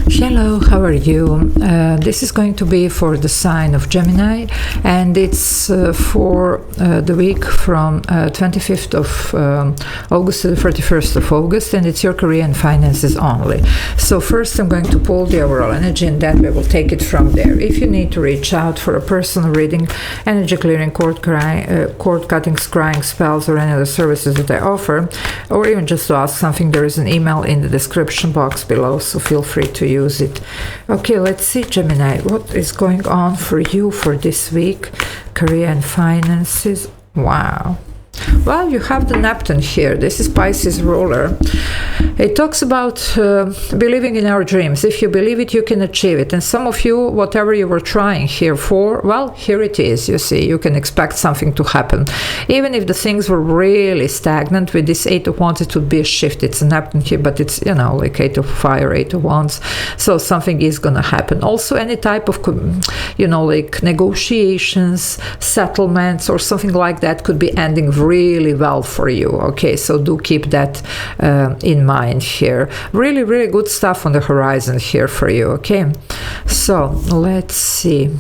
Hello, how are you? This is going to be for the sign of Gemini, and it's for the week from 25th of August to the 31st of August, and it's your career and finances only. So first I'm going to pull the overall energy, and then we will take it from there. If you need to reach out for a personal reading, energy clearing, cord cutting, scrying spells, or any other services that I offer, or even just to ask something, there is an email in the description box below, so feel free to use it. Okay, let's see, Gemini, what is going on for you for this week? Career and finances. Wow. Well, you have the Neptune here. This is Pisces ruler. It talks about believing in our dreams. If you believe it, you can achieve it. And some of you, whatever you were trying here for, well, here it is. You see, you can expect something to happen. Even if the things were really stagnant, with this Eight of Wands, it would be a shift. It's a Neptune here, but it's, you know, like Eight of Fire, Eight of Wands. So something is going to happen. Also, any type of, you know, like negotiations, settlements, or something like that could be ending really well for you. Okay, so do keep that in mind here. Really, really good stuff on the horizon here for you. Okay, so let's see.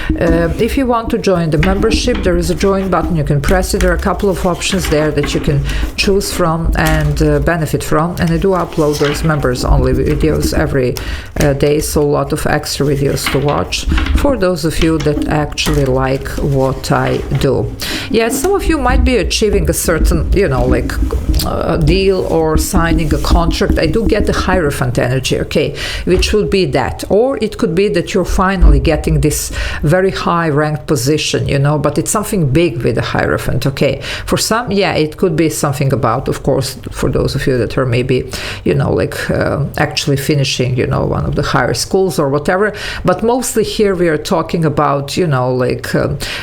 If you want to join the membership, there is a join button. You can press it. There are a couple of options there that you can choose from and benefit from. And I do upload those members only videos every day, so a lot of extra videos to watch for those of you that actually like what I do. Yeah, some of you might be achieving a certain, you know, like a deal or signing a contract. I do get the Hierophant energy, okay, which would be that. Or it could be that you're finally getting this very high ranked position, you know, but it's something big with the Hierophant, okay. For some, yeah, it could be something about, of course, for those of you that are maybe, you know, like actually finishing, you know, one of the higher schools or whatever. But mostly here we are talking about, you know, like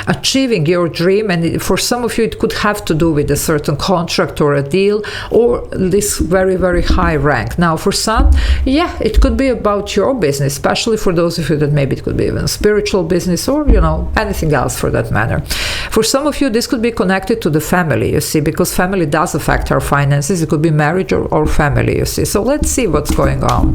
achieving your dream. And for some of you, it could have to do with a certain contract or a deal or this very, very high rank. Now, for some, yeah, it could be about your business, especially for those of you that maybe it could be even a spiritual business or, you know, anything else for that matter. For some of you, this could be connected to the family, you see, because family does affect our finances. It could be marriage or family, you see. So let's see what's going on.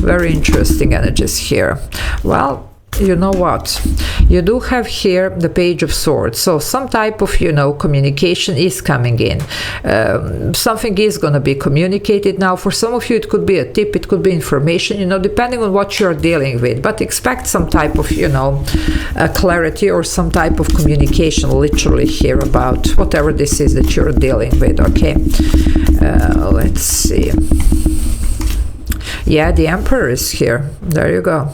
Very interesting energies here. Well, you know what, you do have here the Page of Swords, so some type of, you know, communication is coming in. Something is going to be communicated. Now, for some of you, it could be a tip, it could be information, you know, depending on what you're dealing with, but expect some type of, you know, clarity or some type of communication literally here about whatever this is that you're dealing with. Okay, let's see. Yeah, the Emperor is here. There you go.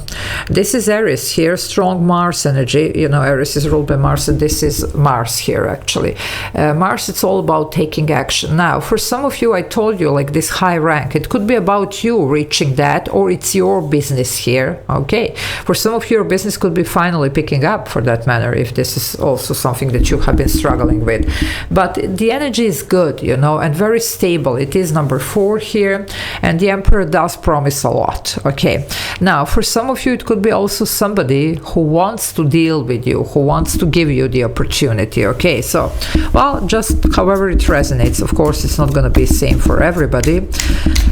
This is Aries here, strong Mars energy. You know, Aries is ruled by Mars, and this is Mars here, actually. Mars, it's all about taking action. Now, for some of you, I told you, like this high rank, it could be about you reaching that, or it's your business here, okay? For some of you, your business could be finally picking up, for that matter, if this is also something that you have been struggling with. But the energy is good, you know, and very stable. It is number 4 here, and the Emperor does promise a lot. Okay, now for some of you, it could be also somebody who wants to deal with you, who wants to give you the opportunity. Okay, so, well, just however it resonates. Of course, it's not going to be the same for everybody,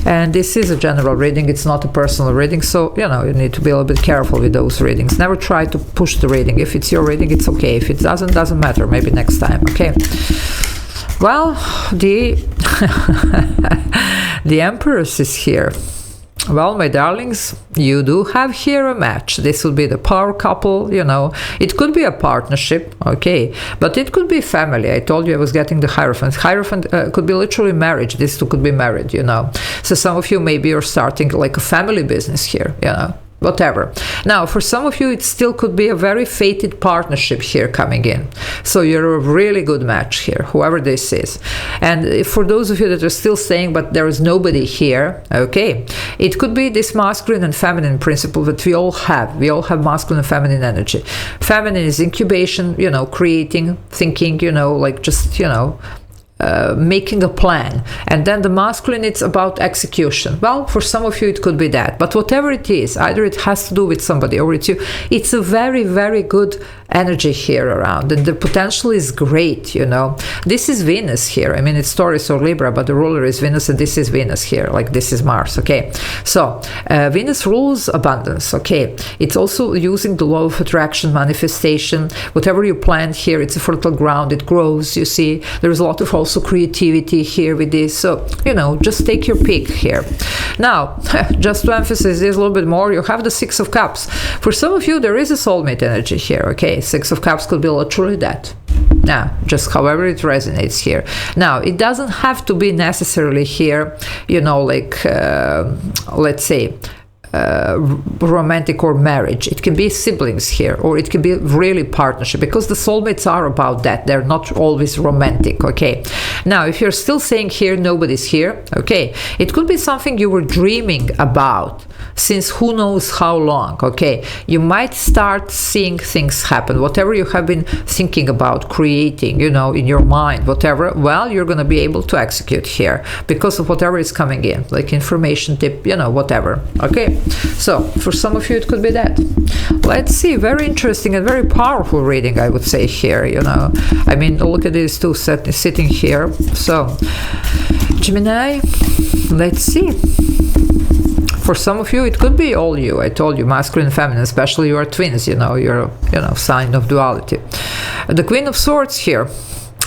and this is a general reading, it's not a personal reading, so, you know, you need to be a little bit careful with those readings. Never try to push the reading. If it's your reading, it's okay. If it doesn't matter, maybe next time. Okay, well, the the Empress is here. Well, my darlings, you do have here a match. This will be the power couple, you know. It could be a partnership, okay, but it could be family. I told you I was getting the Hierophant. Hierophant could be literally marriage. This two could be married, you know. So some of you maybe are starting like a family business here, you know. Whatever. Now, for some of you, it still could be a very fated partnership here coming in. So you're a really good match here, whoever this is. And for those of you that are still saying, but there is nobody here, okay, it could be this masculine and feminine principle that we all have. We all have masculine and feminine energy. Feminine is incubation, you know, creating, thinking, you know, like just, you know, making a plan, and then the masculine, it's about execution. Well, for some of you it could be that, but whatever it is, either it has to do with somebody or it's you, it's a very, very good energy here around, and the potential is great. This is Venus here. I mean, it's Taurus or Libra, but the ruler is Venus, and this is Venus here, like this is Mars. Okay, so Venus rules abundance. Okay, it's also using the law of attraction, manifestation. Whatever you plant here, it's a fertile ground, it grows. You see, there is a lot of also creativity here with this. So just take your pick here. Now, just to emphasize this a little bit more, you have the Six of Cups. For some of you, there is a soulmate energy here. Okay, Six of Cups could be literally that. Now, just however it resonates here. Now, it doesn't have to be necessarily here, let's say, romantic or marriage. It can be siblings here, or it can be really partnership, because the soulmates are about that. They're not always romantic. Okay, now if you're still saying here nobody's here, okay, it could be something you were dreaming about since who knows how long. Okay, you might start seeing things happen, whatever you have been thinking about creating, in your mind, whatever. Well, you're going to be able to execute here because of whatever is coming in, like information, tip, whatever. Okay, so for some of you it could be that. Let's see, very interesting and very powerful reading, I would say here. I mean, look at these two sitting here. So Gemini, let's see. For some of you, it could be all you. I told you, masculine and feminine, especially you are twins, you're, sign of duality. The Queen of Swords here.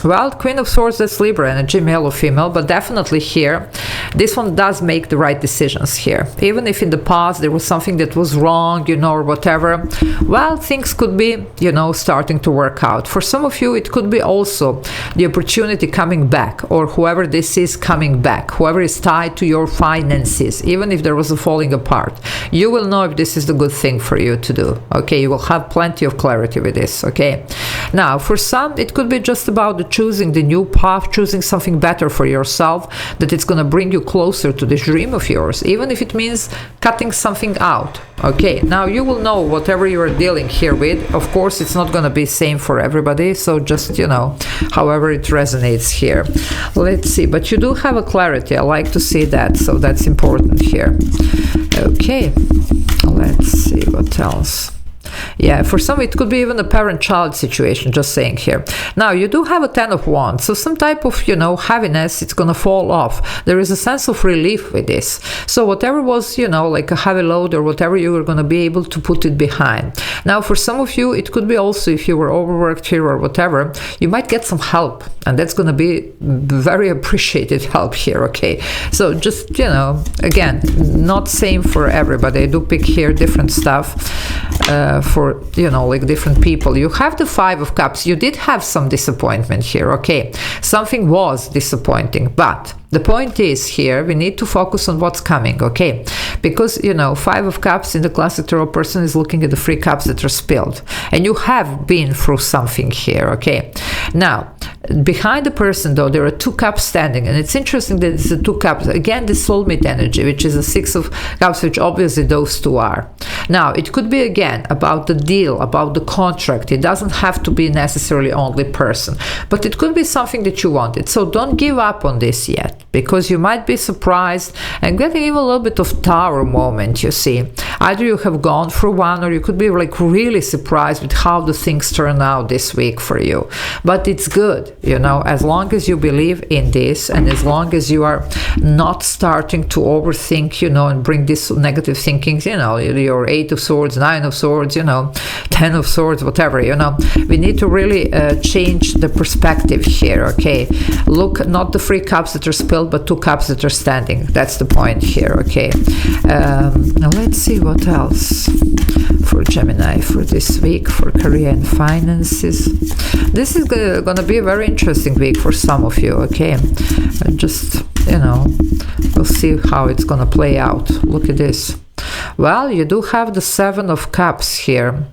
Well, Queen of Swords, that's Libra energy, male or female, but definitely here, this one does make the right decisions here. Even if in the past there was something that was wrong, or whatever, well, things could be, starting to work out. For some of you, it could be also the opportunity coming back, or whoever this is coming back, whoever is tied to your finances, even if there was a falling apart. You will know if this is the good thing for you to do. Okay, you will have plenty of clarity with this. Okay, now for some, it could be just about choosing the new path, choosing something better for yourself, that it's going to bring you closer to this dream of yours, even if it means cutting something out. Okay, now you will know whatever you are dealing here with. Of course, it's not going to be same for everybody, so just, however it resonates here. Let's see, but you do have a clarity. I like to see that, so that's important here. Okay, let's see what else. Yeah, for some it could be even a parent-child situation, just saying here. Now, you do have a Ten of Wands, so some type of, heaviness, it's going to fall off. There is a sense of relief with this. So whatever was, like a heavy load or whatever, you were going to be able to put it behind. Now, for some of you, it could be also if you were overworked here or whatever, you might get some help, and that's going to be very appreciated help here. Okay, so just, again, not same for everybody. I do pick here different stuff. For like different people. You have the Five of Cups. You did have some disappointment here. Okay, something was disappointing, but the point is here, we need to focus on what's coming, okay? Because, Five of Cups in the classic tarot, person is looking at the 3 cups that are spilled. And you have been through something here, okay? Now, behind the person, though, there are 2 cups standing. And it's interesting that it's the 2 cups. Again, the soulmate energy, which is the 6 of Cups, which obviously those 2 are. Now, it could be, again, about the deal, about the contract. It doesn't have to be necessarily only person. But it could be something that you wanted. So don't give up on this yet, because you might be surprised and getting even a little bit of Tower moment, you see. Either you have gone through one, or you could be like really surprised with how the things turn out this week for you. But it's good, as long as you believe in this, and as long as you are not starting to overthink, and bring this negative thinking, your 8 of Swords, 9 of Swords, 10 of Swords, whatever, we need to really change the perspective here, okay? Look, not the 3 cups that are spilled, but 2 cups that are standing. That's the point here, okay? Now let's see what else for Gemini for this week, for career and finances. This is going to be a very interesting week for some of you, okay? Just, we'll see how it's going to play out. Look at this. Well, you do have the 7 of Cups here.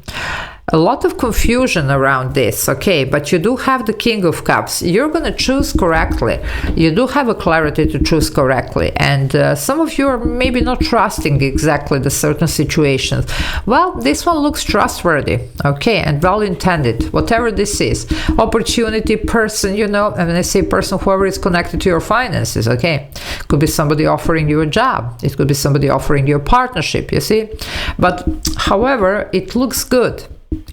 a lot of confusion around this, okay, but you do have the King of Cups. You're going to choose correctly. You do have a clarity to choose correctly, and some of you are maybe not trusting exactly the certain situations. Well, this one looks trustworthy, okay, and well intended, whatever this is. Opportunity, person, you know, and when I say person, whoever is connected to your finances, okay, could be somebody offering you a job, it could be somebody offering you a partnership, you see, but however, it looks good.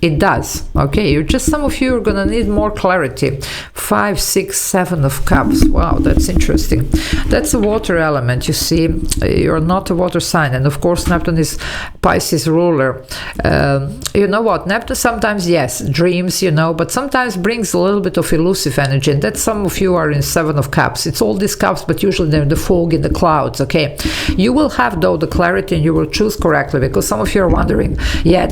It does, okay. You just, some of you are gonna need more clarity. 5, 6, 7 of Cups. Wow, that's interesting. That's a water element. You see, you're not a water sign, and of course Neptune is Pisces ruler. You know what, Neptune sometimes, yes, dreams, you know, but sometimes brings a little bit of elusive energy, and that some of you are in 7 of Cups. It's all these cups, but usually they're the fog in the clouds, okay. You will have though the clarity, and you will choose correctly, because some of you are wondering, yeah,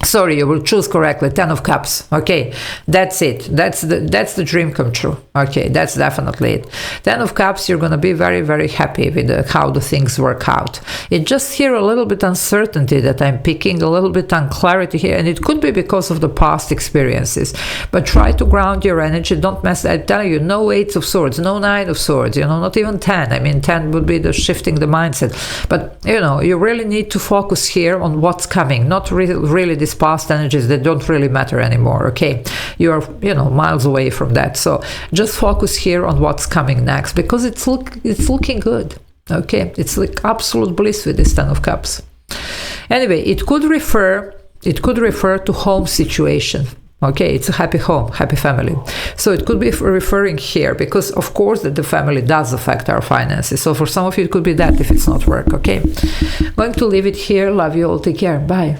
sorry, you will choose correctly. 10 of Cups, okay, that's it, that's the dream come true, okay, that's definitely it. 10 of Cups, you're gonna be very, very happy with how the things work out. It just here a little bit uncertainty that I'm picking, a little bit unclarity here, and it could be because of the past experiences, but try to ground your energy. Don't mess, I'm telling you, no 8 of Swords, no 9 of Swords, you know, not even 10. I mean, 10 would be the shifting the mindset, but you know, you really need to focus here on what's coming, not really these past energies that don't really matter anymore, okay. You are, you know, miles away from that, so just focus here on what's coming next, because it's looking good, okay. It's like absolute bliss with this 10 of Cups. Anyway, it could refer to home situation, okay. It's a happy home, happy family, so it could be referring here, because of course that the family does affect our finances, so for some of you it could be that if it's not work, okay. Going to leave it here. Love you all, take care, bye.